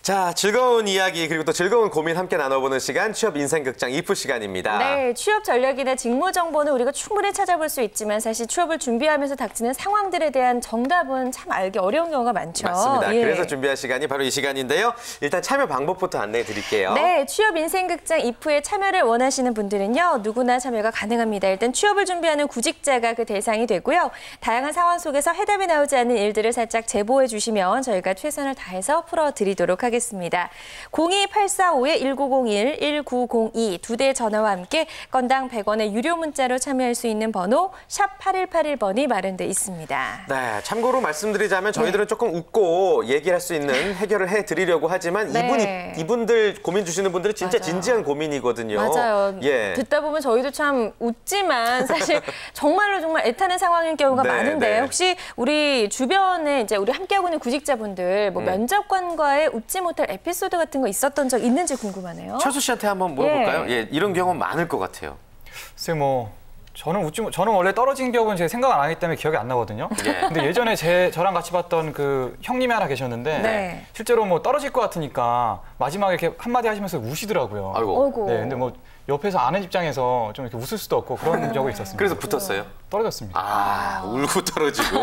자, 즐거운 이야기 그리고 또 즐거운 고민 함께 나눠보는 시간 취업 인생극장 이프 시간입니다. 네, 취업 전략이나 직무 정보는 우리가 충분히 찾아볼 수 있지만 사실 취업을 준비하면서 닥치는 상황들에 대한 정답은 참 알기 어려운 경우가 많죠. 맞습니다. 그래서 준비한 시간이 바로 이 시간인데요. 일단 참여 방법부터 안내해 드릴게요. 네, 취업 인생극장 이프에 참여를 원하시는 분들은요. 누구나 참여가 가능합니다. 일단 취업을 준비하는 구직자가 그 대상이 되고요. 다양한 상황 속에서 해답이 나오지 않는 일들을 살짝 제보해 주시면 저희가 최선을 다해서 풀어드리도록 하겠습니다. 02845-1901, 1902 두 대 전화와 함께 건당 100원의 유료 문자로 참여할 수 있는 번호 샵 8181번이 마련돼 있습니다. 네, 참고로 말씀드리자면 저희들은 조금 웃고 얘기할 수 있는 해결을 해드리려고 하지만 이분들 고민 주시는 분들은 진짜 진지한 고민이거든요. 맞아요. 듣다 보면 저희도 참 웃지만 사실 정말 애타는 상황인 경우가 많은데 혹시 우리 주변에 이제 우리 함께하고 있는 구직자분들 뭐 면접관과의 웃지 못할 에피소드 같은 거 있었던 적 있는지 궁금하네요. 철수 씨한테 한번 물어볼까요? 이런 경우 많을 것 같아요. 글쎄 저는 원래 떨어진 기억은 제가 생각 안 하기 때문에 기억이 안 나거든요. 근데 예전에 저랑 같이 봤던 그 형님이 하나 계셨는데 실제로 뭐 떨어질 것 같으니까 마지막에 이렇게 한마디 하시면서 우시더라고요. 아이고. 네, 근데 뭐 옆에서 아는 입장에서 좀 이렇게 웃을 수도 없고 그런 적이 있었습니다. 그래서 붙었어요? 떨어졌습니다. 울고 떨어지고.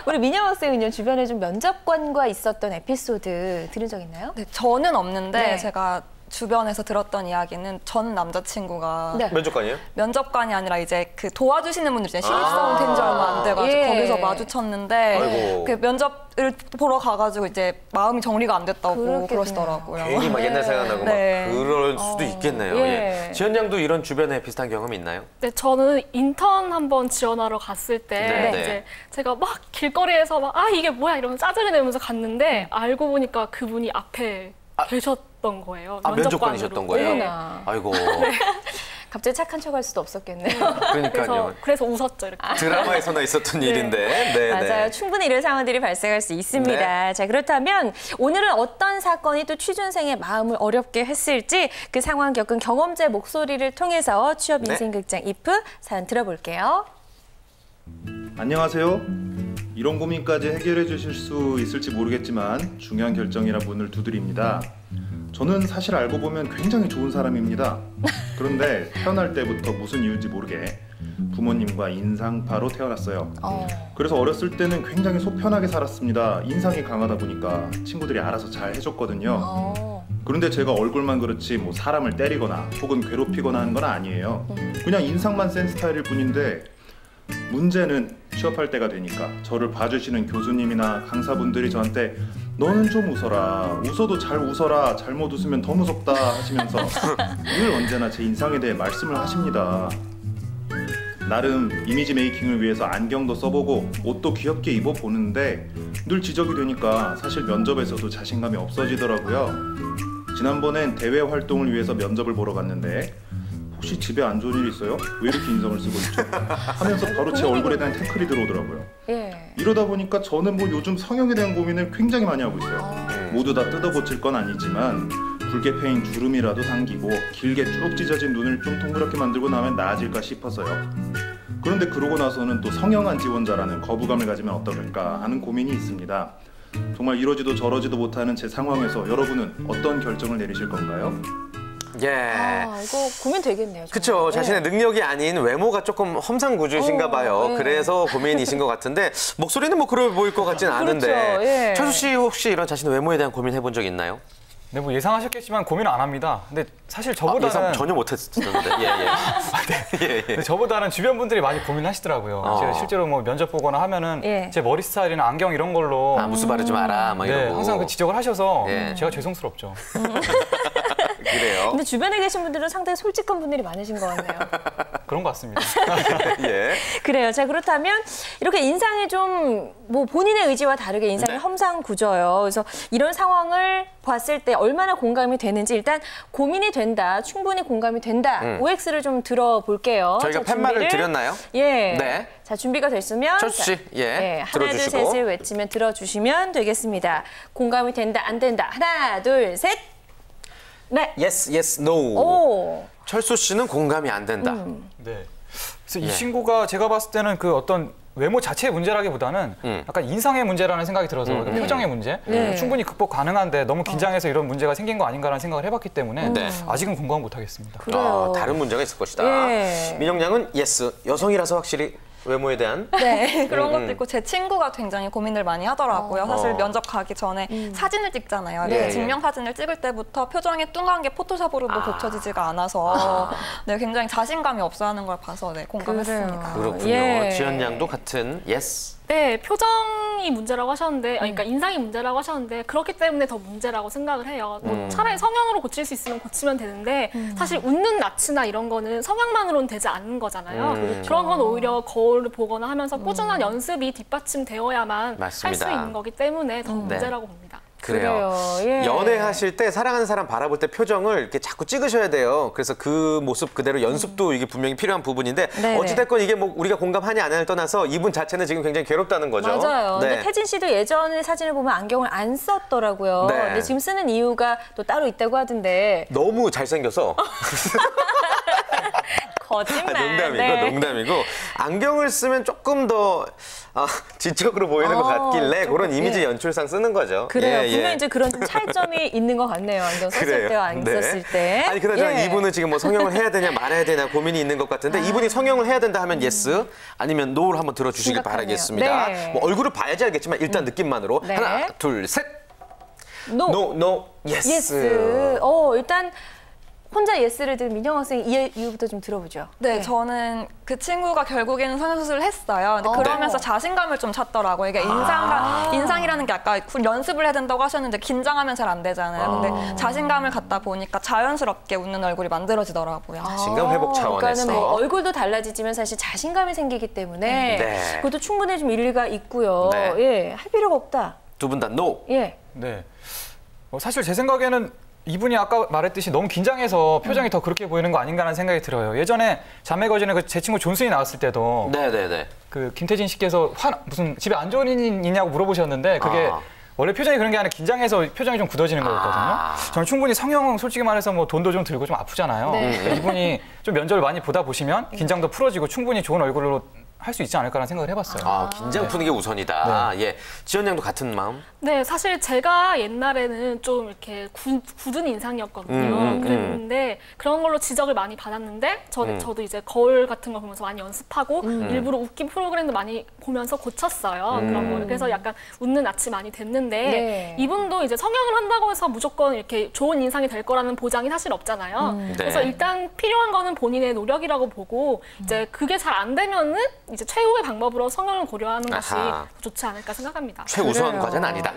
우리 민영 학생은요, 주변에 좀 면접관과 있었던 에피소드 들은 적 있나요? 네, 저는 없는데 제가 주변에서 들었던 이야기는 전 남자친구가 면접관이에요? 면접관이 아니라 이제 그 도와주시는 분들 있잖아요. 신입사원 된 지 얼마 안 돼가지고 거기서 마주쳤는데 그 면접을 보러 가가지고 이제 마음이 정리가 안 됐다고 그러시더라고요. 괜히 막 옛날 생각나고 막 그럴 수도 있겠네요. 지연 양도 이런 주변에 비슷한 경험이 있나요? 네, 저는 인턴 한번 지원하러 갔을 때 이제 제가 막 길거리에서 막 이게 뭐야 이러면서 짜증을 내면서 갔는데 알고 보니까 그분이 앞에 계셨던 거예요. 면접관이셨던 거예요? 아이고. 갑자기 착한 척할 수도 없었겠네요. 그러니까요. 그래서 웃었죠, 이렇게. 드라마에서나 있었던 일인데. 맞아요. 충분히 이런 상황들이 발생할 수 있습니다. 자, 그렇다면 오늘은 어떤 사건이 또 취준생의 마음을 어렵게 했을지 그 상황 겪은 경험자의 목소리를 통해서 취업 인생극장 이프 사연 들어볼게요. 안녕하세요. 이런 고민까지 해결해 주실 수 있을지 모르겠지만 중요한 결정이라 문을 두드립니다. 저는 사실 알고 보면 굉장히 좋은 사람입니다. 그런데 태어날 때부터 무슨 이유인지 모르게 부모님과 인상파로 태어났어요. 그래서 어렸을 때는 굉장히 속 편하게 살았습니다. 인상이 강하다 보니까 친구들이 알아서 잘 해줬거든요. 그런데 제가 얼굴만 그렇지 뭐 사람을 때리거나 혹은 괴롭히거나 하는 건 아니에요. 그냥 인상만 센 스타일일 뿐인데 문제는 취업할 때가 되니까 저를 봐주시는 교수님이나 강사분들이 저한테 너는 좀 웃어라, 웃어도 잘 웃어라, 잘못 웃으면 더 무섭다 하시면서 늘 언제나 제 인상에 대해 말씀을 하십니다. 나름 이미지 메이킹을 위해서 안경도 써보고 옷도 귀엽게 입어보는데 늘 지적이 되니까 사실 면접에서도 자신감이 없어지더라고요. 지난번엔 대외 활동을 위해서 면접을 보러 갔는데 혹시 집에 안 좋은 일 있어요? 왜 이렇게 인상을 쓰고 있죠? 하면서 바로 제 얼굴에 대한 태클이 들어오더라고요. 이러다 보니까 저는 뭐 요즘 성형에 대한 고민을 굉장히 많이 하고 있어요. 모두 다 뜯어고칠 건 아니지만 붉게 패인 주름이라도 당기고 길게 쭉 찢어진 눈을 좀 동그랗게 만들고 나면 나아질까 싶어서요. 그런데 그러고 나서는 또 성형한 지원자라는 거부감을 가지면 어떨까 하는 고민이 있습니다. 정말 이러지도 저러지도 못하는 제 상황에서 여러분은 어떤 결정을 내리실 건가요? 이거 고민 되겠네요. 그렇죠. 자신의 능력이 아닌 외모가 조금 험상궂으신가 봐요. 그래서 고민이신 것 같은데 목소리는 뭐 그래 보일 것 같지는 않은데 철수 씨 혹시 이런 자신의 외모에 대한 고민 해본 적 있나요? 네, 뭐 예상하셨겠지만 고민은 안 합니다. 근데 사실 저보다는 예상 전혀 못했었는데. 근데 저보다는 주변 분들이 많이 고민하시더라고요. 제가 실제로 뭐 면접 보거나 하면은 제 머리 스타일이나 안경 이런 걸로 무수 바르지 마라 막 이러고 항상 그 지적을 하셔서 제가 죄송스럽죠. 그래요. 근데 주변에 계신 분들은 상당히 솔직한 분들이 많으신 것 같네요. 그런 것 같습니다. 그래요. 자, 그렇다면 이렇게 인상이 좀 뭐 본인의 의지와 다르게 인상이 험상궂어요. 그래서 이런 상황을 봤을 때 얼마나 공감이 되는지 일단 고민이 된다, 충분히 공감이 된다. OX를 좀 들어볼게요. 저희가 팻말을 드렸나요? 자, 준비가 됐으면 철수 씨, 하나, 둘, 셋을 외치면 들어주시면 되겠습니다. 공감이 된다, 안 된다. 하나, 둘, 셋. Yes, yes, no. 철수 씨는 공감이 안 된다. 그래서 이 친구가 제가 봤을 때는 그 어떤 외모 자체의 문제라기보다는 약간 인상의 문제라는 생각이 들어서 표정의 문제 충분히 극복 가능한데 너무 긴장해서 이런 문제가 생긴 거 아닌가라는 생각을 해봤기 때문에 아직은 공감을 못하겠습니다. 다른 문제가 있을 것이다. 민영 양은 예스. 여성이라서 확실히 외모에 대한 네 그런 것도 있고 제 친구가 굉장히 고민을 많이 하더라고요. 사실 면접 가기 전에 사진을 찍잖아요. 네. 증명사진을 찍을 때부터 표정이 뚱한 게 포토샵으로도 고쳐지지가 않아서 네, 굉장히 자신감이 없어하는 걸 봐서 네, 공감했습니다. 그렇군요. 지연 양도 같은 예스. 네, 표정이 문제라고 하셨는데, 그러니까 인상이 문제라고 하셨는데 그렇기 때문에 더 문제라고 생각을 해요. 뭐 차라리 성형으로 고칠 수 있으면 고치면 되는데 사실 웃는 낯이나 이런 거는 성형만으로는 되지 않는 거잖아요. 그런 건 오히려 거울을 보거나 하면서 꾸준한 연습이 뒷받침되어야만 할 수 있는 거기 때문에 더 문제라고 봅니다. 그래요. 연애하실 때 사랑하는 사람 바라볼 때 표정을 이렇게 자꾸 찍으셔야 돼요. 그래서 그 모습 그대로 연습도 이게 분명히 필요한 부분인데 어찌됐건 이게 뭐 우리가 공감하냐 안 하냐를 떠나서 이분 자체는 지금 굉장히 괴롭다는 거죠. 맞아요. 근데 태진 씨도 예전에 사진을 보면 안경을 안 썼더라고요. 근데 지금 쓰는 이유가 또 따로 있다고 하던데. 너무 잘생겨서. 거짓말. 농담이고 농담이고 안경을 쓰면 조금 더 지적으로 보이는 것 같길래 그런 이미지 연출상 쓰는 거죠. 그래요. 분명히 이제 그런 좀 차이점이 있는 것 같네요. 안경 썼을 때와 안 썼을 때. 아니 그나저나 이분은 지금 뭐 성형을 해야 되냐 말아야 되냐 고민이 있는 것 같은데 이분이 성형을 해야 된다 하면 예스 아니면 노를 한번 들어주시길 바라겠습니다. 뭐 얼굴을 봐야지 알겠지만 일단 느낌만으로 하나 둘 셋. 노 예스. 일단 혼자 예스를 들은 민영 학생 이유부터 좀 들어보죠. 네, 저는 그 친구가 결국에는 성형수술을 했어요. 근데 그러면서 자신감을 좀 찾더라고요. 이게 인상이라는 게 아까 연습을 해야 된다고 하셨는데 긴장하면 잘 안 되잖아요. 근데 자신감을 갖다 보니까 자연스럽게 웃는 얼굴이 만들어지더라고요. 자신감 회복 차원에서. 그러니까는 뭐 얼굴도 달라지지만 사실 자신감이 생기기 때문에 그것도 충분히 좀 일리가 있고요. 할 필요가 없다. 두 분 다 노. 네. 사실 제 생각에는 이분이 아까 말했듯이 너무 긴장해서 표정이 더 그렇게 보이는 거 아닌가라는 생각이 들어요. 예전에 자매거진에 제 친구 존슨이 나왔을 때도 그 김태진 씨께서 무슨 집에 안 좋은 일 있냐고 물어보셨는데 그게 원래 표정이 그런 게 아니라 긴장해서 표정이 좀 굳어지는 거였거든요. 저는 충분히 성형 솔직히 말해서 뭐 돈도 좀 들고 좀 아프잖아요. 그러니까 이분이 좀 면접을 많이 보다 보시면 긴장도 풀어지고 충분히 좋은 얼굴로 할 수 있지 않을까라는 생각을 해봤어요. 긴장 푸는 게 우선이다. 지연 양도 같은 마음? 네, 사실 제가 옛날에는 좀 이렇게 굳은 인상이었거든요. 그랬는데 그런 걸로 지적을 많이 받았는데 저도 이제 거울 같은 거 보면서 많이 연습하고 일부러 웃긴 프로그램도 많이 보면서 고쳤어요. 그런 거를. 그래서 약간 웃는 낯이 많이 됐는데 이분도 이제 성형을 한다고 해서 무조건 이렇게 좋은 인상이 될 거라는 보장이 사실 없잖아요. 그래서 일단 필요한 거는 본인의 노력이라고 보고 이제 그게 잘 안 되면은 이제 최후의 방법으로 성형을 고려하는 것이 좋지 않을까 생각합니다. 최우선 과제는 아니다.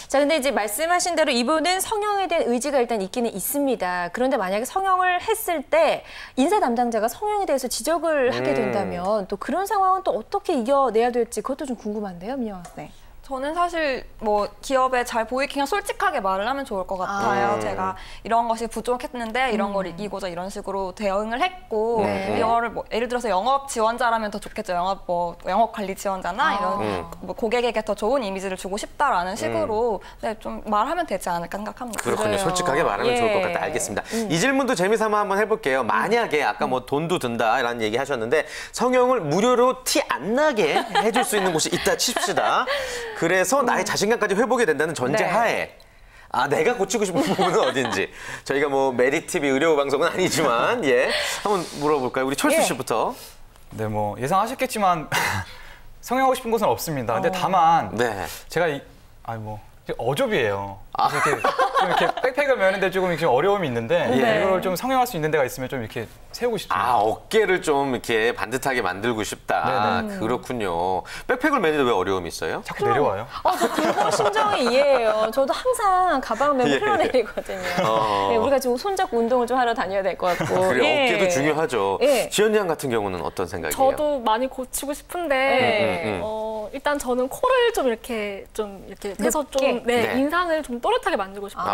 자, 근데 이제 말씀하신 대로 이분은 성형에 대한 의지가 일단 있기는 있습니다. 그런데 만약에 성형을 했을 때 인사 담당자가 성형에 대해서 지적을 하게 된다면 또 그런 상황은 또 어떻게 이겨내야 될지 그것도 좀 궁금한데요, 민영 학생. 저는 사실 뭐 기업에 잘 보이게 그냥 솔직하게 말을 하면 좋을 것 같아요. 제가 이런 것이 부족했는데 이런 걸 이기고자 이런 식으로 대응을 했고 이거를 뭐 예를 들어서 영업 지원자라면 더 좋겠죠. 영업 관리 지원자나 이런 뭐 고객에게 더 좋은 이미지를 주고 싶다라는 식으로 좀 말하면 되지 않을까 생각합니다. 그렇군요. 솔직하게 말하면 좋을 것 같다. 알겠습니다. 이 질문도 재미삼아 한번 해볼게요. 만약에 아까 뭐 돈도 든다라는 얘기 하셨는데 성형을 무료로 티 안 나게 해줄 수 있는 곳이 있다 칩시다. 그래서 나의 자신감까지 회복이 된다는 전제하에 내가 고치고 싶은 부분은 어딘지 저희가 뭐 메리TV 의료 방송은 아니지만 한번 물어볼까요? 우리 철수 씨부터. 네, 뭐 예상하셨겠지만 성형하고 싶은 곳은 없습니다. 근데 다만 제가 어좁이에요. 이렇게 백팩을 메는데 조금 이렇게 어려움이 있는데 이걸 좀 성형할 수 있는 데가 있으면 좀 이렇게 세우고 싶습니다. 어깨를 좀 이렇게 반듯하게 만들고 싶다. 그렇군요. 백팩을 메는데 왜 어려움이 있어요? 자꾸 내려와요. 저 그거 심정이 이해해요. 저도 항상 가방을 메고 흘러내리거든요. 우리가 지금 손잡고 운동을 좀 하러 다녀야 될 것 같고. 그래, 어깨도 중요하죠. 지연 양 같은 경우는 어떤 생각이에요? 저도 많이 고치고 싶은데 일단 저는 코를 좀 이렇게 해서 좀 인상을 좀 또렷하게 만들고 싶어요.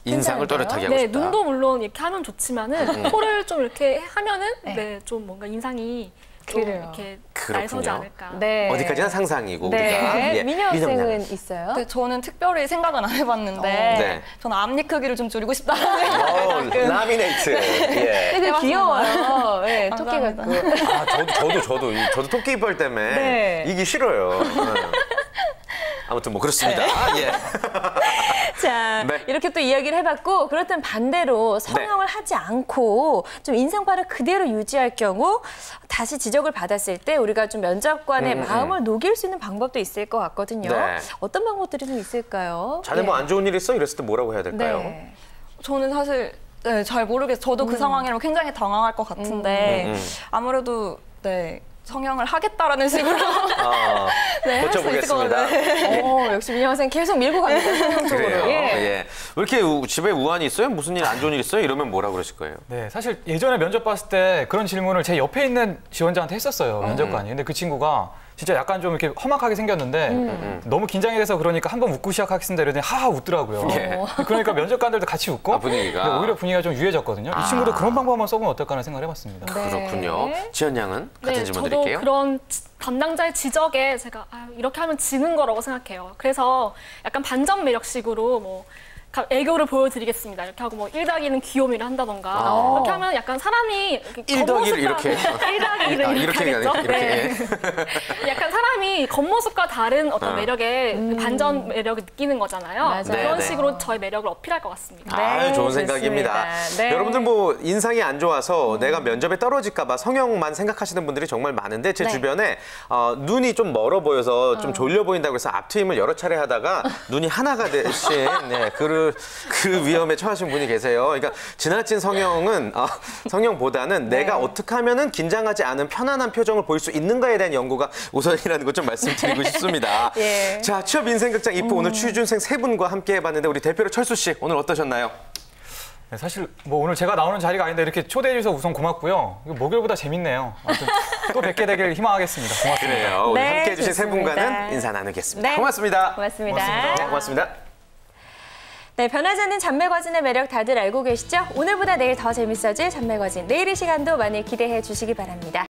인상을 또렷하게 하고 싶다. 눈도 물론 이렇게 하면 좋지만은 코를 좀 이렇게 하면은 좀 뭔가 인상이 좀 이렇게 날서지 않을까. 네. 어디까지나 상상이고 네. 우리가. 예. 민영 학생은 있어요? 네, 저는 특별히 생각은 안 해봤는데 네. 저는 앞니 크기를 좀 줄이고 싶다는 생각을 라미네이트. 예. 되게 귀여워요. 네, 토끼 감사합니다. 같고. 아, 저도 토끼 이빨 때문에 네. 이기 싫어요. 아무튼 뭐 그렇습니다. 예. 자, 네. 이렇게 또 이야기를 해봤고 그렇다면 반대로 성형을 하지 않고 좀 인상파를 그대로 유지할 경우 다시 지적을 받았을 때 우리가 좀 면접관의 마음을 녹일 수 있는 방법도 있을 것 같거든요. 네. 어떤 방법들이 좀 있을까요? 자네 뭐 안 좋은 일 있어? 이랬을 때 뭐라고 해야 될까요? 네. 저는 사실 네, 잘 모르겠어요. 저도 그 상황이라면 굉장히 당황할 것 같은데 아무래도 네. 성형을 하겠다라는 식으로 네, 할 수 있을 것 고쳐보겠습니다. 같아요. 역시 민영 학생 계속 밀고 갑니다. 성형 쪽으로. 그래요. 예. 예. 왜 이렇게 집에 우환이 있어요? 무슨 일 안 좋은 일 있어요? 이러면 뭐라 그러실 거예요? 네, 사실 예전에 면접 봤을 때 그런 질문을 제 옆에 있는 지원자한테 했었어요, 면접관이. 근데 그 친구가 진짜 약간 좀 이렇게 험악하게 생겼는데 너무 긴장이 돼서 그러니까 한번 웃고 시작하겠습니다 이러더니 하하 웃더라고요. 예. 그러니까 면접관들도 같이 웃고 분위기가. 근데 오히려 분위기가 좀 유해졌거든요. 이 친구도 그런 방법 한번 써보면 어떨까 하는 생각을 해봤습니다. 네. 그렇군요. 지연 양은 같은 질문 저도 드릴게요. 그런 담당자의 지적에 제가 이렇게 하면 지는 거라고 생각해요. 그래서 약간 반전 매력식으로 뭐 애교를 보여드리겠습니다. 이렇게 하고 뭐 1+1은 귀요미를 한다던가 이렇게 하면 약간 사람이 1+1 이렇게 1+1은 이렇게 하겠죠. 이렇게. 네. 약간 사람이 겉모습과 다른 어떤 매력의 반전 매력을 느끼는 거잖아요. 맞아요. 그런 네, 네. 식으로 저의 매력을 어필할 것 같습니다. 네, 좋은 좋습니다. 생각입니다. 네. 여러분들 뭐 인상이 안 좋아서 내가 면접에 떨어질까 봐 성형만 생각하시는 분들이 정말 많은데 제 네. 주변에 눈이 좀 멀어 보여서 좀 졸려 보인다고 해서 앞트임을 여러 차례 하다가 눈이 하나가 되신 그 위험에 처하신 분이 계세요. 그러니까 지나친 성형은 성형보다는 내가 어떻게 하면은 긴장하지 않은 편안한 표정을 보일 수 있는가에 대한 연구가 우선이라는 것 좀 말씀드리고 싶습니다. 예. 자, 취업 인생극장 입부 오늘 취준생 세 분과 함께 해봤는데 우리 대표로 철수 씨 오늘 어떠셨나요? 네, 사실 뭐 오늘 제가 나오는 자리가 아닌데 이렇게 초대해 주셔서 우선 고맙고요. 이거 목요일보다 재밌네요. 아무튼 또 뵙게 되길 희망하겠습니다. 고맙습니다. 그래요. 오늘 네, 함께해 주신 세 좋습니다. 분과는 인사 나누겠습니다. 네. 고맙습니다. 고맙습니다. 네, 고맙습니다. 네, 변하지 않는 잔매거진의 매력 다들 알고 계시죠? 오늘보다 내일 더 재밌어질 잔매거진. 내일 이 시간도 많이 기대해 주시기 바랍니다.